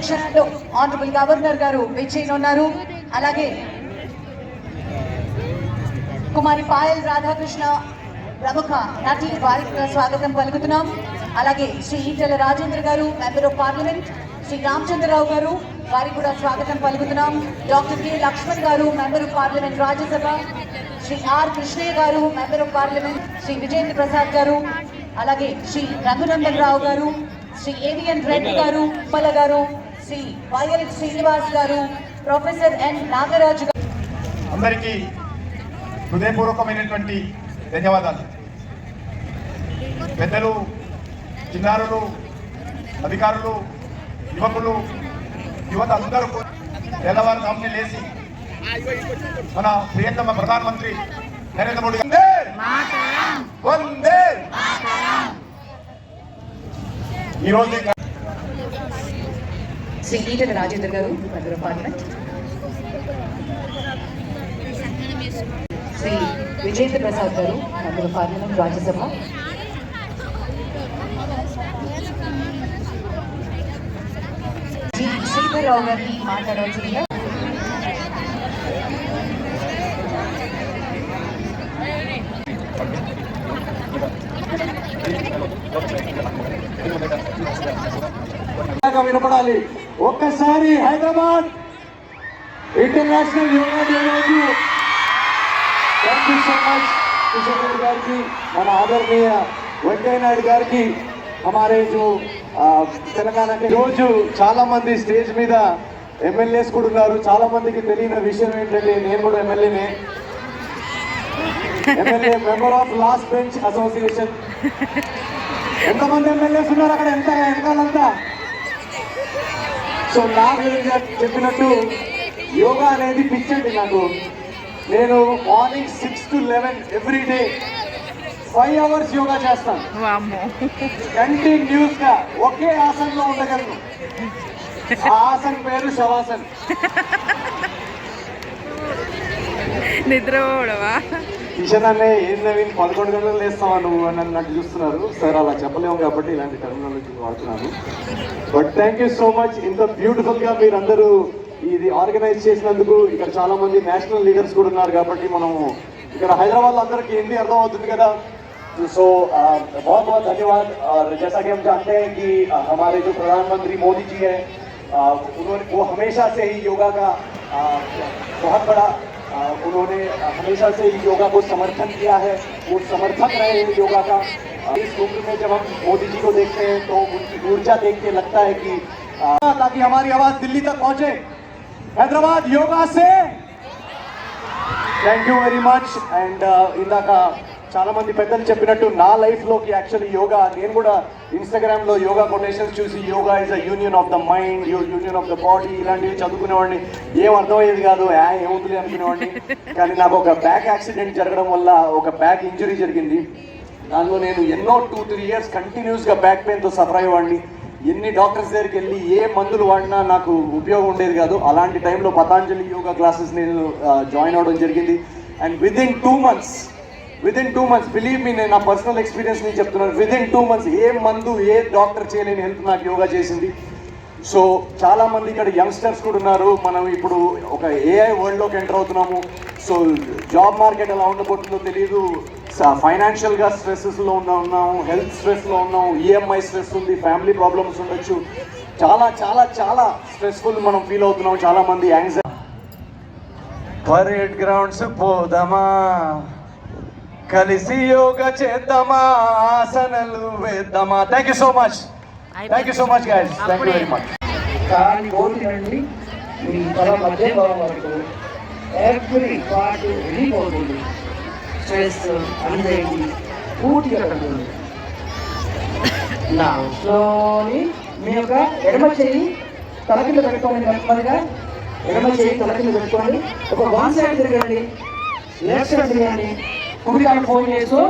పర్యవేక్షణలో honourable governor గారు విచ్చేయనున్నారు. అలాగే కుమారి పాయల్ రాధాకృష్ణ ప్రముఖ నటి, వారికి స్వాగతం పలుకుతున్నాం. అలాగే శ్రీ ఈటెల రాజేంద్ర గారు member of parliament, Shri Ramachandra Rao గారు వారికి కూడా స్వాగతం పలుకుతున్నాం. డాక్టర్ కె లక్ష్మణ్ గారు member of parliament Rajya Sabha, Shri are Krishnaiah గారు member of parliament, Shri Vijendra Prasad గారు, అలాగే శ్రీ రఘునందన్ రావు గారు, శ్రీ ఏవిఎన్ రెడ్డి గారు, ఉప్పల గారు, శ్రీ వైఎల్ శ్రీనివాస్ గారు, ప్రొఫెసర్ ఎన్ నాగరాజు గారు. అందరికీ హృదయపూర్వకమైనటువంటి ధన్యవాదాలు. పెద్దలు, చిన్నారులు, అధికారులు, యువకులు, యువత అందరూ తెల్లవారుజామునే లేచి మన ప్రియతమ ప్రధానమంత్రి నరేంద్ర మోడీ వందే ఈరోజు శ్రీ ఈటెల రాజేంద్ర గారు member of parliament, Shri Vijendra Prasad గారు member of parliament Rajya Sabha, Shri Sridhar Rao గారిని మాట్లాడవలసిందిగా వినపడాలి. ఒక్కసారి హైదరాబాద్ ఇంటర్నేషనల్ యోగా డే రోజు thank you so much Kishan Reddy గారికి, మన ఆదరణీయ వెంకయ్య నాయుడు గారికి. हमारे जो తెలంగాణ రోజు చాలా మంది స్టేజ్ మీద ఎమ్మెల్యేస్ కూడా ఉన్నారు. చాలా మందికి తెలియని విషయం ఏంటంటే నేను కూడా MLA, member of last bench association. ఎంతమంది ఎమ్మెల్యేస్ ఉన్నారు అక్కడ, ఎంత వెనకాలంతా. సో నాకు చెప్పినట్టు యోగా అనేది పిచ్చండి నాకు. నేను morning 6 to 11 every day 5 hours yoga చేస్తాను. కంటిన్యూస్ గా ఒకే ఆసనంలో ఉండగలను. ఆ ఆసనం పేరు శవాసన్. నిద్రపోవడమా? కిషన్ అనే ఏం నవీన్ 11 గంటలు లేస్తావా నువ్వు అని నాకు చూస్తున్నారు. సార్ అలా చెప్పలేము కాబట్టి ఇలాంటి టెర్మినాలజీ వాడుతున్నాను. But thank you so much. ఇంత బ్యూటిఫుల్ గా మీరందరూ ఇది ఆర్గనైజ్ చేసినందుకు. ఇక్కడ చాలా మంది నేషనల్ లీడర్స్ కూడా ఉన్నారు కాబట్టి మనము ఇక్కడ హైదరాబాద్ లో అందరికి హిందీ అర్థం అవుతుంది కదా. सो बहुत बहुत धन्यवाद. और जैसा कि हम जानते हैं कि हमारे जो प्रधानमंत्री मोदी जी हैं उन्होंने वो हमेशा से ही योगा का बहुत बड़ा उन्होंने हमेशा से ही योगा को समर्थन किया है. वो समर्थक रहे हैं योगा का. इस उम्र में जब हम मोदी जी को देखते हैं तो उनकी ऊर्जा देख के लगता है कि ताकि हमारी आवाज दिल्ली तक पहुंचे. हैदराबाद योगा से thank you very much. And ఇందాక చాలా మంది పెద్దలు చెప్పినట్టు నా లైఫ్లోకి యాక్చువల్లీ యోగా, నేను కూడా ఇన్స్టాగ్రామ్లో యోగా కొటేషన్స్ చూసి yoga is a union of the mind, union of the body ఇలాంటివి చదువుకునేవాడిని. ఏం అర్థమయ్యేది కాదు, ఏమవుతుంది అనుకునేవాడిని. కానీ నాకు ఒక బ్యాక్ యాక్సిడెంట్ జరగడం వల్ల ఒక బ్యాక్ ఇంజరీ జరిగింది. దానిలో నేను ఎన్నో 2-3 years కంటిన్యూస్గా బ్యాక్ పెయిన్తో సఫర్ అయ్యేవాడిని. ఎన్ని డాక్టర్స్ దగ్గరికి వెళ్ళి ఏ మందులు వాడినా నాకు ఉపయోగం ఉండేది కాదు. అలాంటి టైంలో పతాంజలి యోగా క్లాసెస్ నేను జాయిన్ అవ్వడం జరిగింది. And within 2 months believe me, నేను నా పర్సనల్ ఎక్స్పీరియన్స్ నేను చెప్తున్నాను. విదిన్ 2 months ఏ మందు ఏ డాక్టర్ చేయలేని హెల్ప్ నాకు యోగా చేసింది. సో చాలామంది ఇక్కడ యంగ్స్టర్స్ కూడా ఉన్నారు. మనం ఇప్పుడు ఒక ఏఐ వరల్డ్లోకి ఎంటర్ అవుతున్నాము. సో జాబ్ మార్కెట్ ఎలా ఉండబోతుందో తెలియదు. ఫైనాన్షియల్గా స్ట్రెస్సెస్లో ఉన్నాము, హెల్త్ స్ట్రెస్లో ఉన్నాము, ఈఎంఐ స్ట్రెస్ ఉంది, ఫ్యామిలీ ప్రాబ్లమ్స్ ఉండొచ్చు. చాలా చాలా చాలా స్ట్రెస్ఫుల్ మనం ఫీల్ అవుతున్నాం. చాలామంది యాంగ్జైటీ. పరేడ్ గ్రౌండ్స్ పోదామా, కలిసి యోగా చేద్దామా, ఆసనాలు వేద్దామా. Thank you so much. Thank you so much guys. Thank you very much. కానీ కోరినండి మీ తల మధ్య భావం వరకు ఎవ్రీ పార్ట్ వెళ్ళిపోతుంది. స్ట్రెస్, అంజైటీ పూర్తిగా తగ్గుతుంది. నా స్లోని మీ యొక్క ఎడమ చేయి తల కింద పెట్టుకోండి. నెమ్మదిగా ఎడమ చేయి తల కింద పెట్టుకోండి. ఒక 1 side తిరగండి, లెఫ్ట్ సైడ్ తిరగండి. కుడి కాలు ఫోన్ చేస్తూ